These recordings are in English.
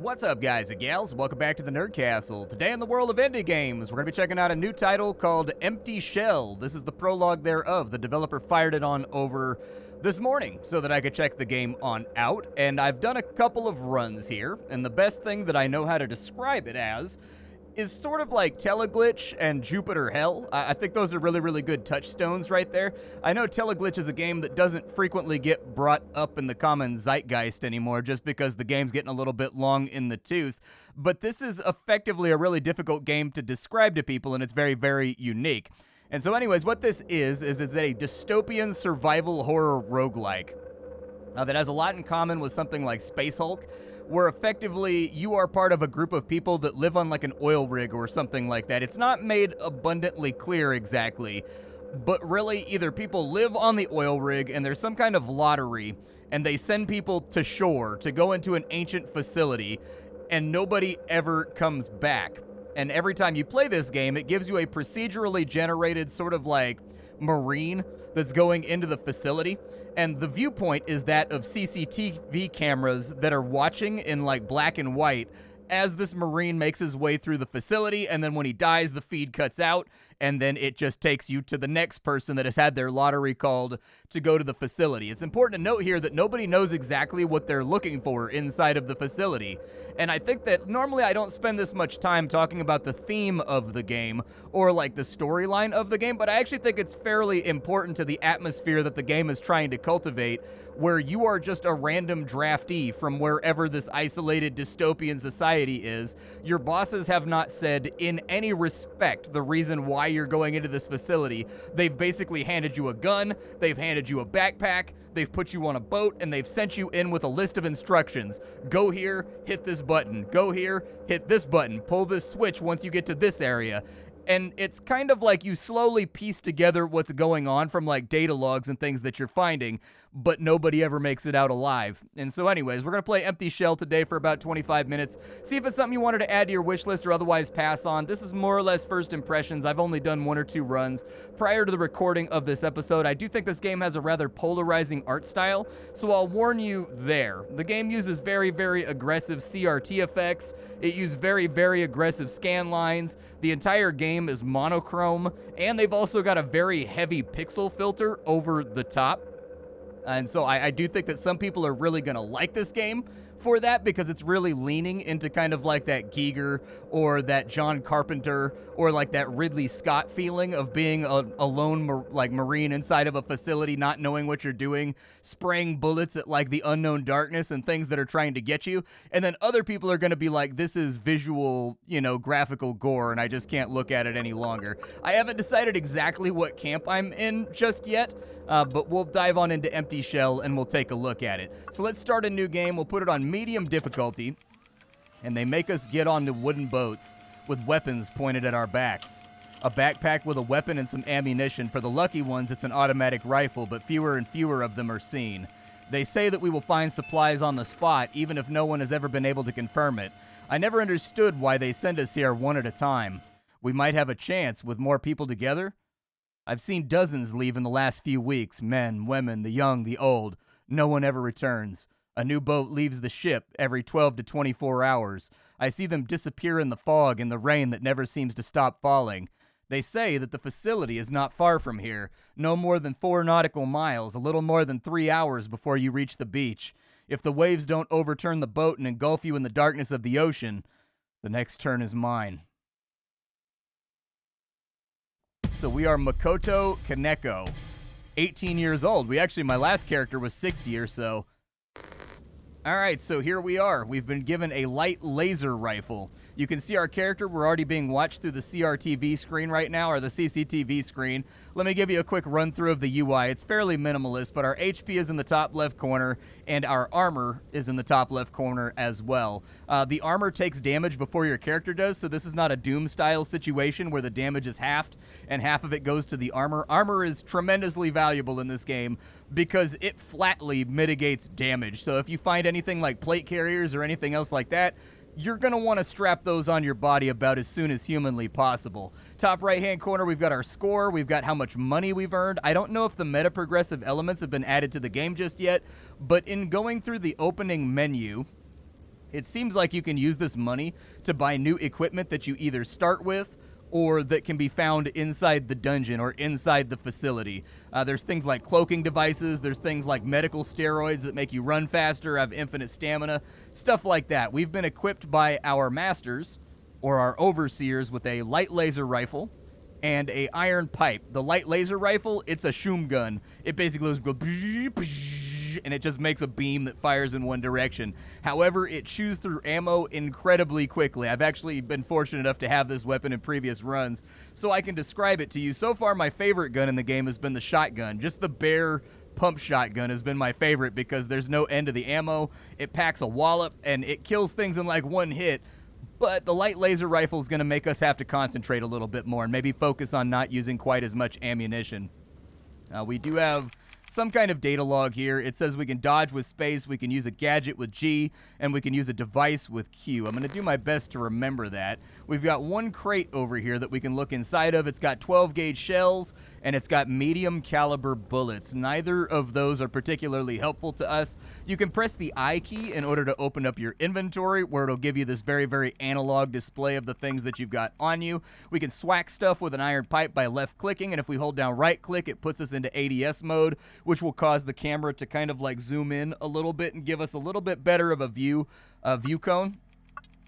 What's up, guys and gals? Welcome back to the Nerd Castle. Today in the world of indie games, we're going to be checking out a new title called Empty Shell. This is the prologue thereof. The developer fired it on over this morning so that I could check the game on out, and I've done a couple of runs here, and the best thing that I know how to describe it as is sort of like Teleglitch and Jupiter Hell. I think those are really good touchstones right there. I know Teleglitch is a game that doesn't frequently get brought up in the common zeitgeist anymore just because the game's getting a little bit long in the tooth, but this is effectively a really difficult game to describe to people, and it's very unique. And so anyways, what this is it's a dystopian survival horror roguelike that has a lot in common with something like Space Hulk, where effectively you are part of a group of people that live on like an oil rig or something like that. It's not made abundantly clear exactly, but really either people live on the oil rig and there's some kind of lottery and they send people to shore to go into an ancient facility and nobody ever comes back. And every time you play this game, it gives you a procedurally generated sort of like marine that's going into the facility, and the viewpoint is that of CCTV cameras that are watching in like black and white as this marine makes his way through the facility, and then when he dies, the feed cuts out, and then it just takes you to the next person that has had their lottery called to go to the facility. It's important to note here that nobody knows exactly what they're looking for inside of the facility, and I think that normally I don't spend this much time talking about the theme of the game or like the storyline of the game, but I actually think it's fairly important to the atmosphere that the game is trying to cultivate, where you are just a random draftee from wherever this isolated dystopian society is. Your bosses have not said in any respect the reason why you're going into this facility. They've basically handed you a gun, they've handed you a backpack, they've put you on a boat, and they've sent you in with a list of instructions. Go here, hit this button. Go here, hit this button. Pull this switch once you get to this area. And it's kind of like you slowly piece together what's going on from like data logs and things that you're finding, but nobody ever makes it out alive. And so anyways, we're going to play Empty Shell today for about 25 minutes. See if it's something you wanted to add to your wish list or otherwise pass on. This is more or less first impressions. I've only done 1 or 2 runs prior to the recording of this episode. I do think this game has a rather polarizing art style, so I'll warn you there. The game uses very aggressive CRT effects. It uses very aggressive scan lines. The entire game is monochrome, and they've also got a very heavy pixel filter over the top. And so I do think that some people are really going to like this game for that, because it's really leaning into kind of like that Giger or that John Carpenter or like that Ridley Scott feeling of being a lone marine inside of a facility, not knowing what you're doing, spraying bullets at like the unknown darkness and things that are trying to get you. And then other people are going to be like, this is visual, graphical gore, and I just can't look at it any longer. I haven't decided exactly what camp I'm in just yet, but we'll dive on into Empty Shell and we'll take a look at it. So let's start a new game. We'll put it on medium difficulty, and they make us get onto wooden boats with weapons pointed at our backs. A backpack with a weapon and some ammunition. For the lucky ones, it's an automatic rifle, but fewer and fewer of them are seen. They say that we will find supplies on the spot, even if no one has ever been able to confirm it. I never understood why they send us here one at a time. We might have a chance with more people together. I've seen dozens leave in the last few weeks. Men, women, the young, the old. No one ever returns. A new boat leaves the ship every 12 to 24 hours. I see them disappear in the fog and the rain that never seems to stop falling. They say that the facility is not far from here, no more than 4 nautical miles, a little more than 3 hours before you reach the beach. If the waves don't overturn the boat and engulf you in the darkness of the ocean, the next turn is mine. So we are Makoto Kaneko, 18 years old. My last character was 60 or so. All right, so here we are. We've been given a light laser rifle. You can see our character. We're already being watched through the CRTV screen right now, or the CCTV screen. Let me give you a quick run through of the UI. It's fairly minimalist, but our HP is in the top left corner, and our armor is in the top left corner as well. The armor takes damage before your character does, so this is not a Doom-style situation where the damage is halved, and half of it goes to the armor. Armor is tremendously valuable in this game because it flatly mitigates damage. So if you find anything like plate carriers or anything else like that, you're going to want to strap those on your body about as soon as humanly possible. Top right-hand corner, we've got our score. We've got how much money we've earned. I don't know if the meta-progressive elements have been added to the game just yet, but in going through the opening menu, It seems like you can use this money to buy new equipment that you either start with or that can be found inside the dungeon or inside the facility. There's things like cloaking devices, there's things like medical steroids that make you run faster, have infinite stamina, stuff like that. We've been equipped by our masters, or our overseers, with a light laser rifle and a iron pipe. The light laser rifle, it's a shoom gun. It basically goes and it just makes a beam that fires in one direction. However, it chews through ammo incredibly quickly. I've actually been fortunate enough to have this weapon in previous runs, so I can describe it to you. So far, my favorite gun in the game has been the shotgun. Just the bare pump shotgun has been my favorite because there's no end to the ammo. It packs a wallop, and it kills things in like one hit. But the light laser rifle is going to make us have to concentrate a little bit more and maybe focus on not using quite as much ammunition. We do have some kind of data log here. It says we can dodge with space, we can use a gadget with G, and we can use a device with Q. I'm going to do my best to remember that. We've got one crate over here that we can look inside of. It's got 12 gauge shells, and it's got medium caliber bullets. Neither of those are particularly helpful to us. You can press the I key in order to open up your inventory, where it'll give you this very, very analog display of the things that you've got on you. We can swack stuff with an iron pipe by left clicking, and if we hold down right click, it puts us into ADS mode, which will cause the camera to kind of like zoom in a little bit and give us a little bit better of a view cone.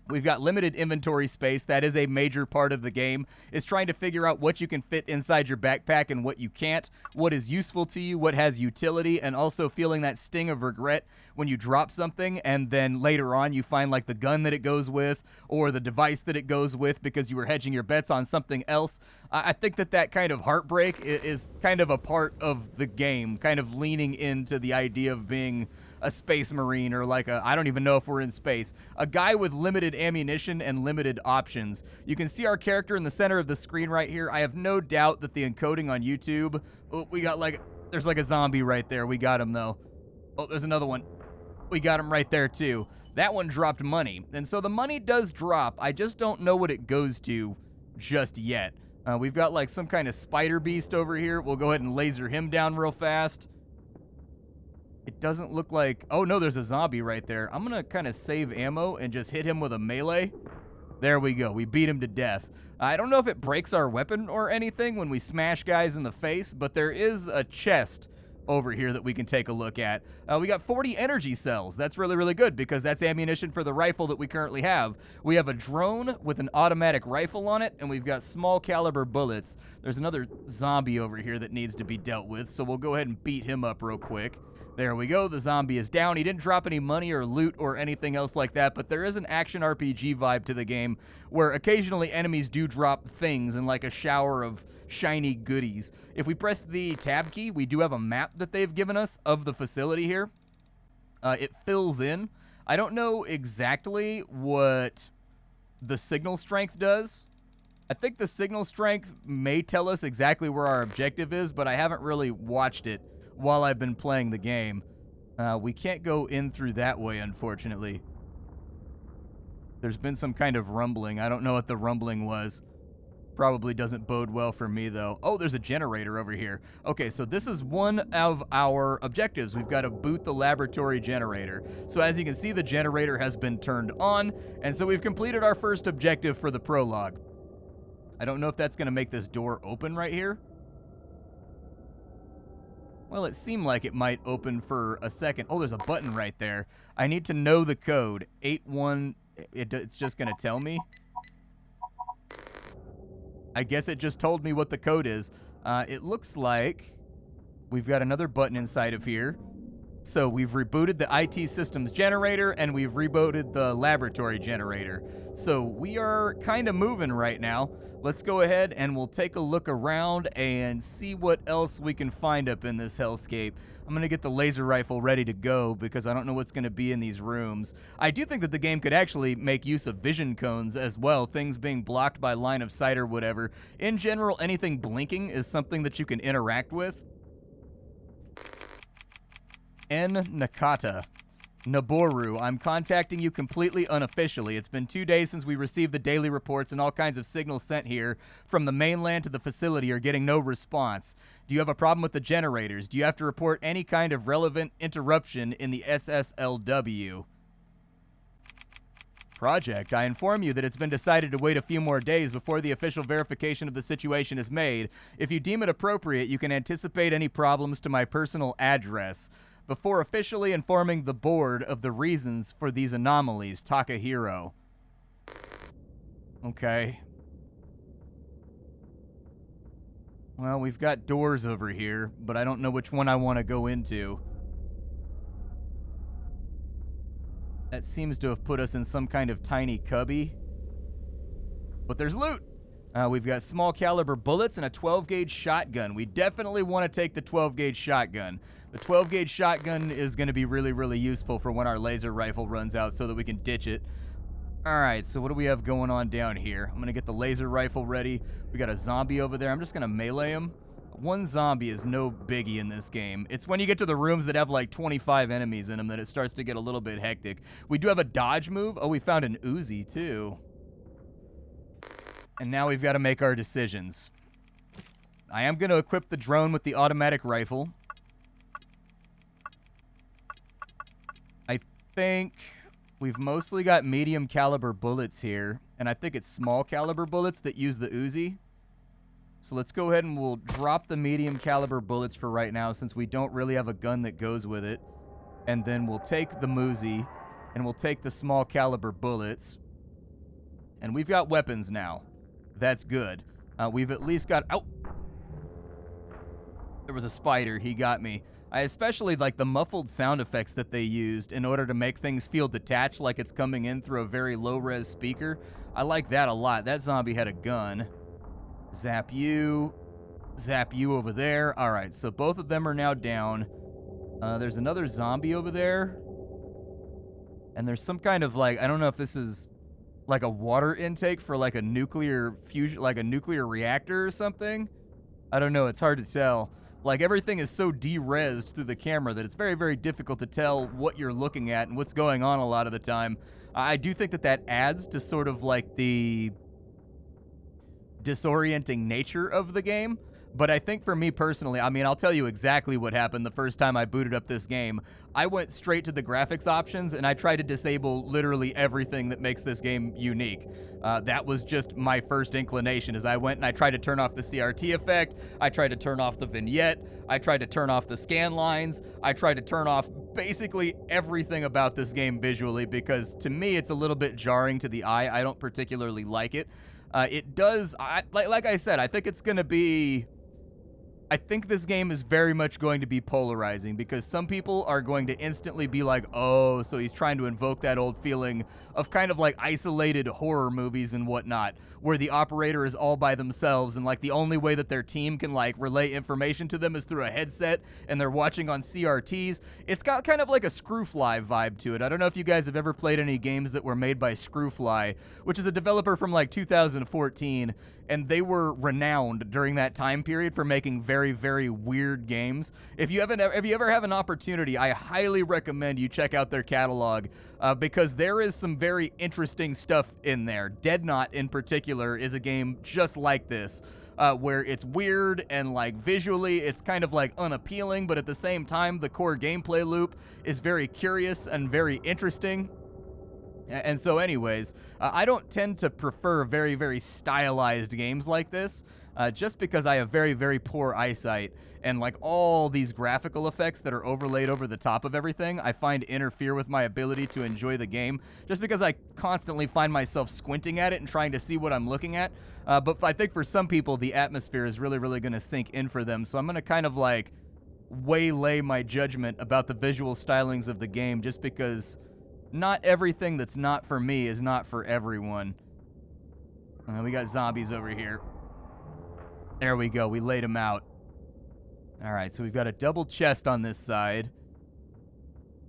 We've got limited inventory space. That is a major part of the game, is trying to figure out what you can fit inside your backpack and what you can't, what is useful to you, what has utility, and also feeling that sting of regret when you drop something and then later on you find like the gun that it goes with or the device that it goes with because you were hedging your bets on something else. I think that kind of heartbreak is kind of a part of the game, kind of leaning into the idea of being a space marine, or like I don't even know if we're in space. A guy with limited ammunition and limited options. You can see our character in the center of the screen right here. I have no doubt that the encoding on YouTube, there's like a zombie right there. We got him though. Oh, there's another one. We got him right there too. That one dropped money. And so the money does drop. I just don't know what it goes to just yet. We've got like some kind of spider beast over here. We'll go ahead and laser him down real fast. It doesn't look like... Oh, no, there's a zombie right there. I'm going to kind of save ammo and just hit him with a melee. There we go. We beat him to death. I don't know if it breaks our weapon or anything when we smash guys in the face, but there is a chest over here that we can take a look at. We got 40 energy cells. That's really, really good because that's ammunition for the rifle that we currently have. We have a drone with an automatic rifle on it, and we've got small caliber bullets. There's another zombie over here that needs to be dealt with, so we'll go ahead and beat him up real quick. There we go. The zombie is down. He didn't drop any money or loot or anything else like that, but there is an action RPG vibe to the game where occasionally enemies do drop things in like a shower of shiny goodies. If we press the tab key, we do have a map that they've given us of the facility here. It fills in. I don't know exactly what the signal strength does. I think the signal strength may tell us exactly where our objective is, but I haven't really watched it while I've been playing the game. We can't go in through that way, unfortunately. There's been some kind of rumbling. I don't know what the rumbling was. Probably doesn't bode well for me, though. Oh, there's a generator over here. Okay, so this is one of our objectives. We've got to boot the laboratory generator. So as you can see, the generator has been turned on, and so we've completed our first objective for the prologue. I don't know if that's going to make this door open right here. Well, it seemed like it might open for a second. Oh, there's a button right there. I need to know the code. 81... It's just going to tell me. I guess it just told me what the code is. It looks like we've got another button inside of here. So we've rebooted the IT systems generator, and we've rebooted the laboratory generator. So we are kind of moving right now. Let's go ahead and we'll take a look around and see what else we can find up in this hellscape. I'm going to get the laser rifle ready to go because I don't know what's going to be in these rooms. I do think that the game could actually make use of vision cones as well, things being blocked by line of sight or whatever. In general, anything blinking is something that you can interact with. N. Nakata. Naboru, I'm contacting you completely unofficially. It's been 2 days since we received the daily reports, and all kinds of signals sent here from the mainland to the facility are getting no response. Do you have a problem with the generators? Do you have to report any kind of relevant interruption in the SSLW? Project, I inform you that it's been decided to wait a few more days before the official verification of the situation is made. If you deem it appropriate, you can anticipate any problems to my personal address before officially informing the board of the reasons for these anomalies. Takahiro. Okay. Well, we've got doors over here, but I don't know which one I want to go into. That seems to have put us in some kind of tiny cubby. But there's loot. We've got small caliber bullets and a 12-gauge shotgun. We definitely want to take the 12-gauge shotgun. The 12-gauge shotgun is going to be really, really useful for when our laser rifle runs out so that we can ditch it. All right, so what do we have going on down here? I'm going to get the laser rifle ready. We got a zombie over there. I'm just going to melee him. One zombie is no biggie in this game. It's when you get to the rooms that have like 25 enemies in them that it starts to get a little bit hectic. We do have a dodge move. Oh, we found an Uzi too. And now we've got to make our decisions. I am going to equip the drone with the automatic rifle. I think we've mostly got medium caliber bullets here. And I think it's small caliber bullets that use the Uzi. So let's go ahead and we'll drop the medium caliber bullets for right now since we don't really have a gun that goes with it. And then we'll take the Uzi and we'll take the small caliber bullets. And we've got weapons now. That's good. We've at least got... Ow! There was a spider. He got me. I especially like the muffled sound effects that they used in order to make things feel detached like it's coming in through a very low-res speaker. I like that a lot. That zombie had a gun. Zap you over there. All right, so both of them are now down. There's another zombie over there. And there's some kind of like, I don't know if this is like a water intake for like a nuclear fusion, like a nuclear reactor or something. I don't know, it's hard to tell. Like everything is so de-resed through the camera that it's very, very difficult to tell what you're looking at and what's going on a lot of the time. I do think that that adds to sort of like the disorienting nature of the game. But I think for me personally, I mean, I'll tell you exactly what happened the first time I booted up this game. I went straight to the graphics options and I tried to disable literally everything that makes this game unique. That was just my first inclination as I went and I tried to turn off the CRT effect. I tried to turn off the vignette. I tried to turn off the scan lines. I tried to turn off basically everything about this game visually because to me, it's a little bit jarring to the eye. I don't particularly like it. It does, like I said, I think it's going to be... I think this game is very much going to be polarizing because some people are going to instantly be like, oh, so he's trying to invoke that old feeling of kind of like isolated horror movies and whatnot, where the operator is all by themselves and like the only way that their team can like relay information to them is through a headset and they're watching on CRTs. It's got kind of like a Screwfly vibe to it. I don't know if you guys have ever played any games that were made by Screwfly, which is a developer from like 2014, and they were renowned during that time period for making very, very weird games. If you ever have an opportunity, I highly recommend you check out their catalog because there is some very interesting stuff in there. Dead Knot, in particular, is a game just like this, where it's weird and like visually it's kind of like unappealing, but at the same time, the core gameplay loop is very curious and very interesting. And so anyways, I don't tend to prefer very, very stylized games like this, just because I have very, very poor eyesight, and like all these graphical effects that are overlaid over the top of everything, I find interfere with my ability to enjoy the game, just because I constantly find myself squinting at it and trying to see what I'm looking at. But I think for some people, the atmosphere is really, really going to sink in for them, so I'm going to kind of like waylay my judgment about the visual stylings of the game, just because... not everything that's not for me is not for everyone. We got zombies over here. There we go. We laid them out. All right, so we've got a double chest on this side.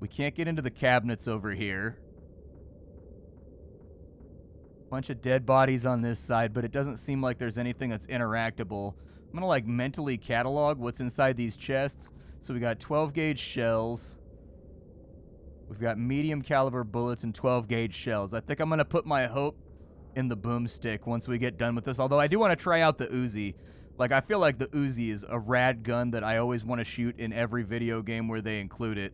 We can't get into the cabinets over here. Bunch of dead bodies on this side, but it doesn't seem like there's anything that's interactable. I'm going to, like, mentally catalog what's inside these chests. So we got 12-gauge shells. We've got medium caliber bullets and 12-gauge shells. I think I'm going to put my hope in the boomstick once we get done with this. Although I do want to try out the Uzi. Like, I feel like the Uzi is a rad gun that I always want to shoot in every video game where they include it.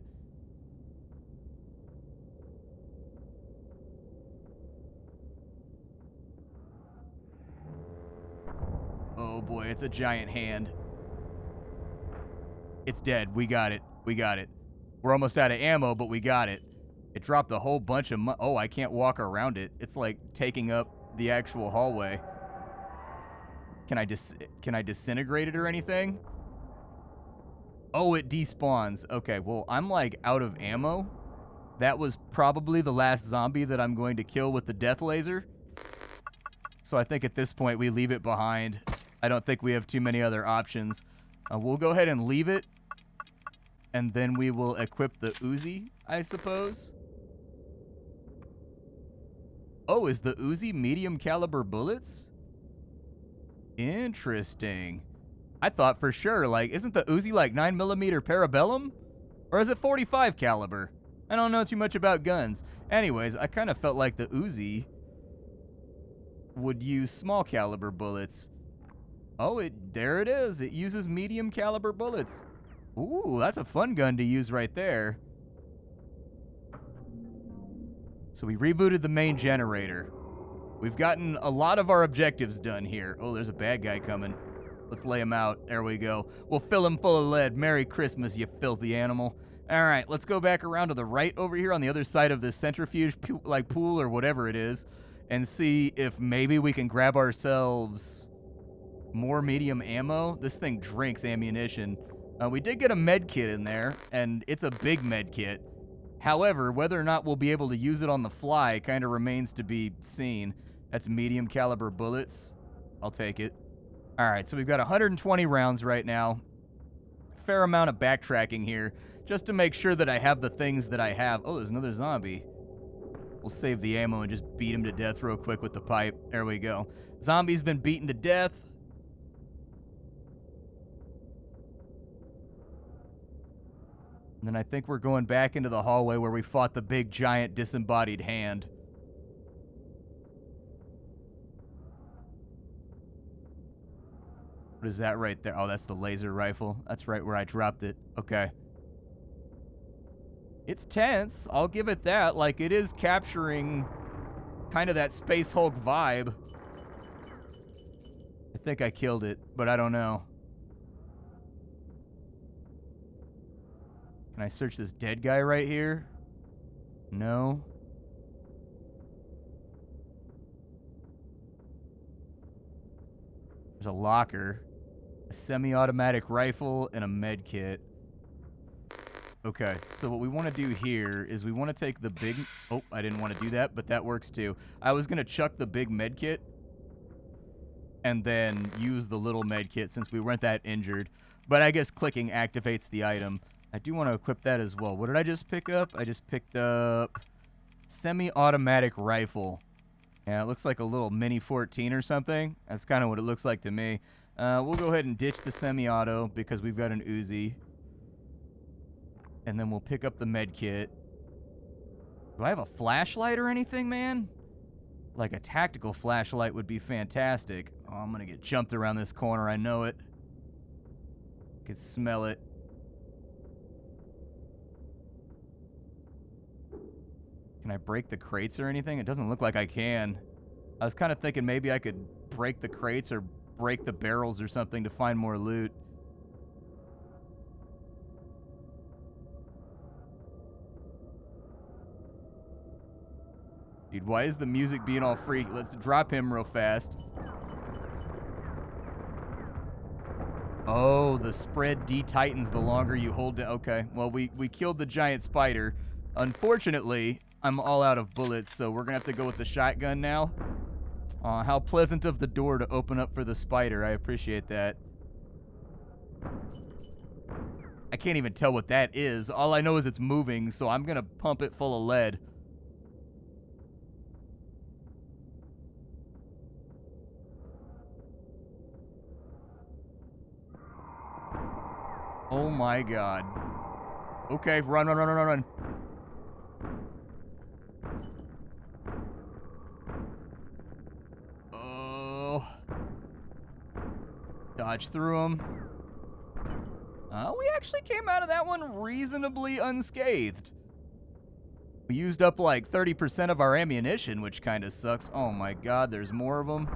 boy, it's a giant hand. It's dead. We got it. We got it. We're almost out of ammo, but we got it. It dropped a whole bunch of oh, I can't walk around it. It's like taking up the actual hallway. Can I disintegrate it or anything? Oh, it despawns. Okay, well, I'm like out of ammo. That was probably the last zombie that I'm going to kill with the death laser. So I think at this point we leave it behind. I don't think we have too many other options. We'll go ahead and leave it. And then we will equip the Uzi, I suppose. Oh, is the Uzi medium caliber bullets? Interesting. I thought for sure, like, isn't the Uzi like 9mm Parabellum? Or is it 45 caliber? I don't know too much about guns. Anyways, I kind of felt like the Uzi would use small caliber bullets. Oh, there it is. It uses medium caliber bullets. Ooh, that's a fun gun to use right there. So we rebooted the main generator. We've gotten a lot of our objectives done here. Oh, there's a bad guy coming. Let's lay him out. There we go. We'll fill him full of lead. Merry Christmas, you filthy animal. All right, let's go back around to the right over here on the other side of this centrifuge pool or whatever it is and see if maybe we can grab ourselves more medium ammo. This thing drinks ammunition. We did get a med kit in there, and it's a big med kit. However, whether or not we'll be able to use it on the fly kind of remains to be seen. That's medium caliber bullets. I'll take it. All right, so we've got 120 rounds right now. Fair amount of backtracking here just to make sure that I have the things that I have. Oh, there's another zombie. We'll save the ammo and just beat him to death real quick with the pipe. There we go. Zombie's been beaten to death. And then I think we're going back into the hallway where we fought the big, giant, disembodied hand. What is that right there? Oh, that's the laser rifle. That's right where I dropped it. Okay. It's tense. I'll give it that. Like, it is capturing kind of that Space Hulk vibe. I think I killed it, but I don't know. Can I search this dead guy right here? No. There's a locker, a semi-automatic rifle, and a med kit. Okay, so what we want to do here is we want to take the big... Oh, I didn't want to do that, but that works too. I was going to chuck the big med kit and then use the little med kit since we weren't that injured. But I guess clicking activates the item. I do want to equip that as well. What did I just pick up? I just picked up semi-automatic rifle. Yeah, it looks like a little mini 14 or something. That's kind of what it looks like to me. We'll go ahead and ditch the semi-auto because we've got an Uzi. And then we'll pick up the med kit. Do I have a flashlight or anything, man? Like a tactical flashlight would be fantastic. Oh, I'm going to get jumped around this corner. I know it. I can smell it. Can I break the crates or anything? It doesn't look like I can. I was kind of thinking maybe I could break the crates or break the barrels or something to find more loot. Dude, why is the music being all freaky? Let's drop him real fast. Oh, the spread de-tightens the longer you hold it. Okay, well, we killed the giant spider. Unfortunately, I'm all out of bullets, so we're going to have to go with the shotgun now. How pleasant of the door to open up for the spider. I appreciate that. I can't even tell what that is. All I know is it's moving, so I'm going to pump it full of lead. Oh my god. Okay, run, run, run, run, run, run. Oh. Dodge through him. We actually came out of that one reasonably unscathed. We used up like 30% of our ammunition, which kind of sucks. Oh my god, there's more of them.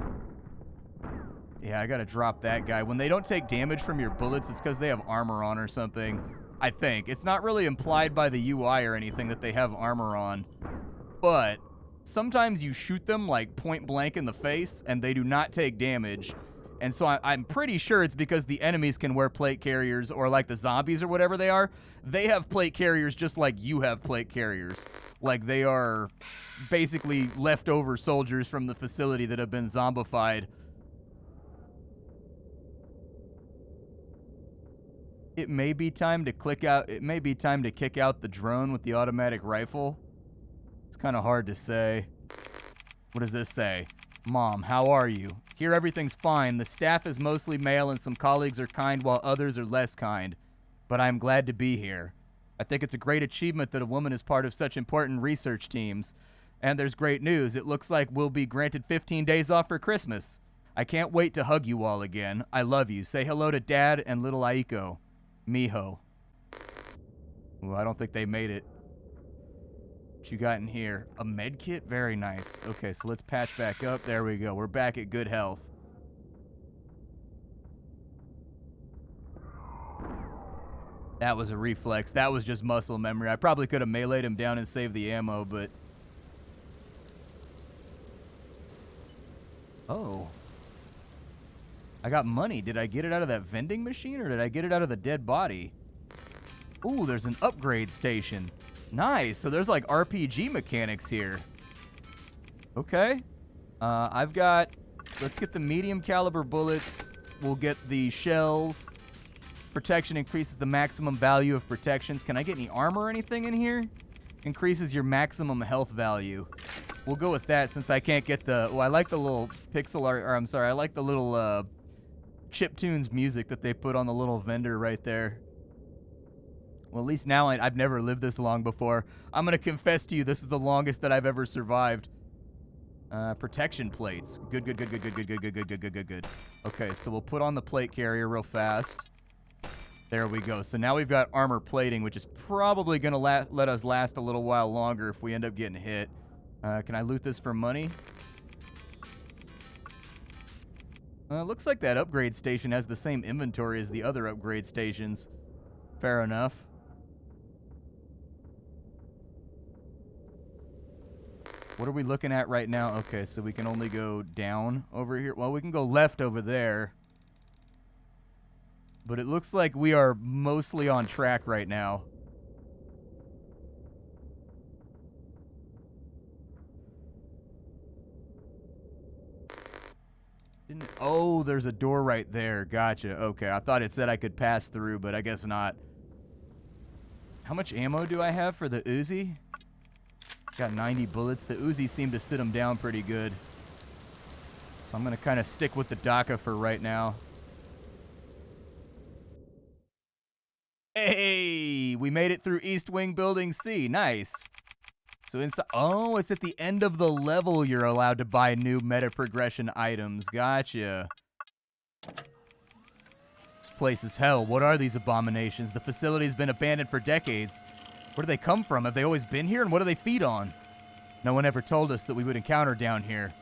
Yeah, I gotta drop that guy. When they don't take damage from your bullets, it's because they have armor on or something. I think. It's not really implied by the UI or anything that they have armor on. But sometimes you shoot them, like, point blank in the face, and they do not take damage. And so I'm pretty sure it's because the enemies can wear plate carriers, or like the zombies or whatever they are. They have plate carriers just like you have plate carriers. Like they are basically leftover soldiers from the facility that have been zombified. It may be time to kick out the drone with the automatic rifle. It's kind of hard to say. What does this say? Mom, how are you? Here everything's fine. The staff is mostly male and some colleagues are kind while others are less kind. But I am glad to be here. I think it's a great achievement that a woman is part of such important research teams. And there's great news. It looks like we'll be granted 15 days off for Christmas. I can't wait to hug you all again. I love you. Say hello to Dad and little Aiko. Miho. Ooh, I don't think they made it. What you got in here? A med kit? Very nice. Okay, so let's patch back up. There we go. We're back at good health. That was a reflex. That was just muscle memory. I probably could have meleeed him down and saved the ammo, but... Oh. I got money. Did I get it out of that vending machine, or did I get it out of the dead body? Ooh, there's an upgrade station. Nice. So there's like RPG mechanics here. Okay. I've got... Let's get the medium caliber bullets. We'll get the shells. Protection increases the maximum value of protections. Can I get any armor or anything in here? Increases your maximum health value. We'll go with that since I can't get the... Well, I like the little pixel art... Or I'm sorry, I like the little chiptunes music that they put on the little vendor right there. Well, at least now I've never lived this long before. I'm going to confess to you, this is the longest that I've ever survived. Protection plates. Good. Okay, so we'll put on the plate carrier real fast. There we go. So now we've got armor plating, which is probably going to let us last a little while longer if we end up getting hit. Can I loot this for money? Looks like that upgrade station has the same inventory as the other upgrade stations. Fair enough. What are we looking at right now? Okay, so we can only go down over here. Well, we can go left over there. But it looks like we are mostly on track right now. Oh, there's a door right there. Gotcha. Okay, I thought it said I could pass through, but I guess not. How much ammo do I have for the Uzi? Got 90 bullets. The Uzi seemed to sit them down pretty good. So I'm going to kind of stick with the DACA for right now. Hey, we made it through East Wing Building C. Nice. So inside, oh, it's at the end of the level you're allowed to buy new meta progression items. Gotcha. This place is hell. What are these abominations? The facility's been abandoned for decades. Where do they come from? Have they always been here? And what do they feed on? No one ever told us that we would encounter down here.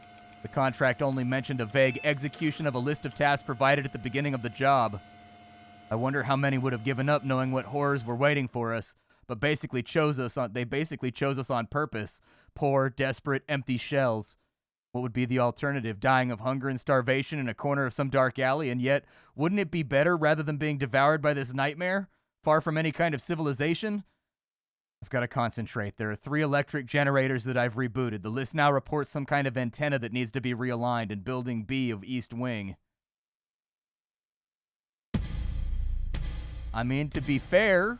The contract only mentioned a vague execution of a list of tasks provided at the beginning of the job. I wonder how many would have given up knowing what horrors were waiting for us, but they basically chose us on purpose. Poor, desperate, empty shells. What would be the alternative? Dying of hunger and starvation in a corner of some dark alley? And yet, wouldn't it be better rather than being devoured by this nightmare? Far from any kind of civilization? I've got to concentrate. There are 3 electric generators that I've rebooted. The list now reports some kind of antenna that needs to be realigned in Building B of East Wing. I mean, to be fair,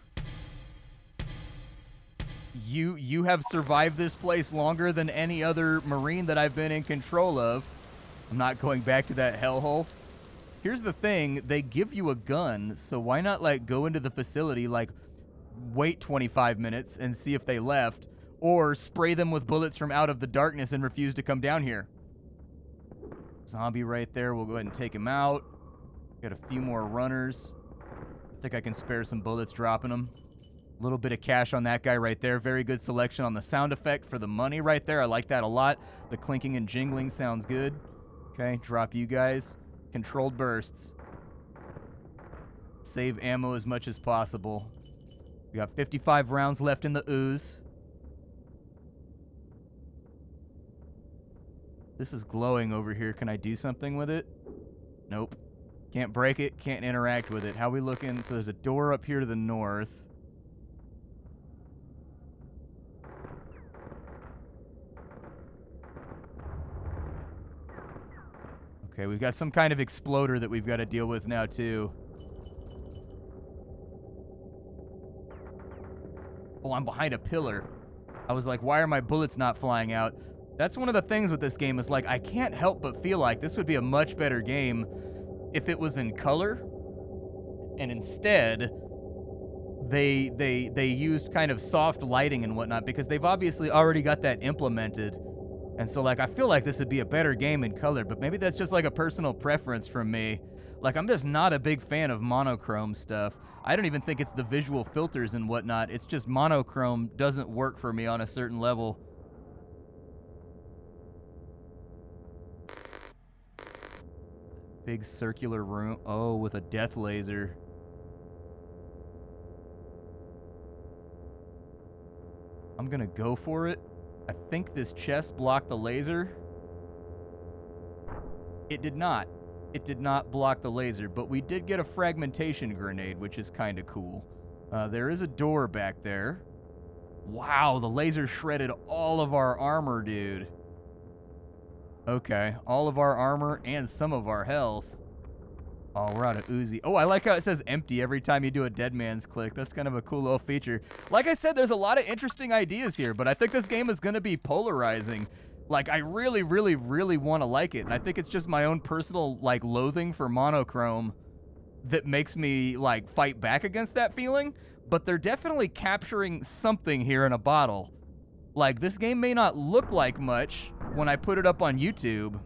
you have survived this place longer than any other Marine that I've been in control of. I'm not going back to that hellhole. Here's the thing, they give you a gun, so why not, like, go into the facility, like, wait 25 minutes and see if they left, or spray them with bullets from out of the darkness and refuse to come down here. Zombie right there, we'll go ahead and take him out. Got a few more runners. I think I can spare some bullets dropping them. A little bit of cash on that guy right there. Very good selection on the sound effect for the money right there. I like that a lot. The clinking and jingling sounds good. Okay, drop you guys. Controlled bursts. Save ammo as much as possible. We got 55 rounds left in the ooze. This is glowing over here. Can I do something with it? Nope. Can't break it. Can't interact with it. How we looking? So there's a door up here to the north. Okay, we've got some kind of exploder that we've got to deal with now, too. Oh, I'm behind a pillar. I was like, why are my bullets not flying out? That's one of the things with this game is, like, I can't help but feel like this would be a much better game if it was in color. And instead, they used kind of soft lighting and whatnot because they've obviously already got that implemented. And so, like, I feel like this would be a better game in color, but maybe that's just, like, a personal preference from me. Like, I'm just not a big fan of monochrome stuff. I don't even think it's the visual filters and whatnot. It's just monochrome doesn't work for me on a certain level. Big circular room. Oh, with a death laser. I'm gonna go for it. I think this chest blocked the laser. It did not. It did not block the laser, but we did get a fragmentation grenade, which is kind of cool. There is a door back there. Wow, the laser shredded all of our armor, dude. Okay, all of our armor and some of our health. Oh, we're out of Uzi. Oh, I like how it says empty every time you do a dead man's click. That's kind of a cool little feature. Like I said, there's a lot of interesting ideas here, but I think this game is going to be polarizing. Like, I really, really, really want to like it. And I think it's just my own personal, like, loathing for monochrome that makes me, like, fight back against that feeling. But they're definitely capturing something here in a bottle. Like, this game may not look like much when I put it up on YouTube,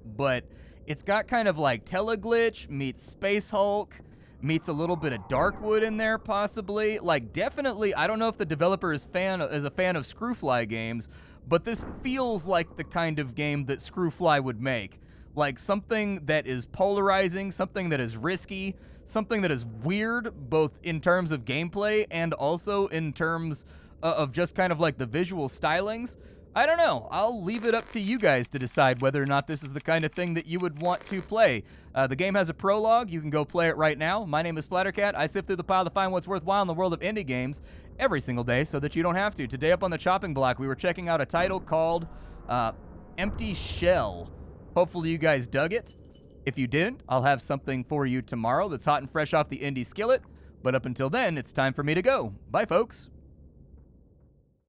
but it's got kind of like Teleglitch meets Space Hulk, meets a little bit of Darkwood in there, possibly. Like, definitely, I don't know if the developer is a fan of Screwfly games, but this feels like the kind of game that Screwfly would make. Like, something that is polarizing, something that is risky, something that is weird, both in terms of gameplay and also in terms of just kind of like the visual stylings. I don't know. I'll leave it up to you guys to decide whether or not this is the kind of thing that you would want to play. The game has a prologue. You can go play it right now. My name is Splattercat. I sift through the pile to find what's worthwhile in the world of indie games every single day so that you don't have to. Today up on the chopping block, we were checking out a title called Empty Shell. Hopefully you guys dug it. If you didn't, I'll have something for you tomorrow that's hot and fresh off the indie skillet. But up until then, it's time for me to go. Bye, folks.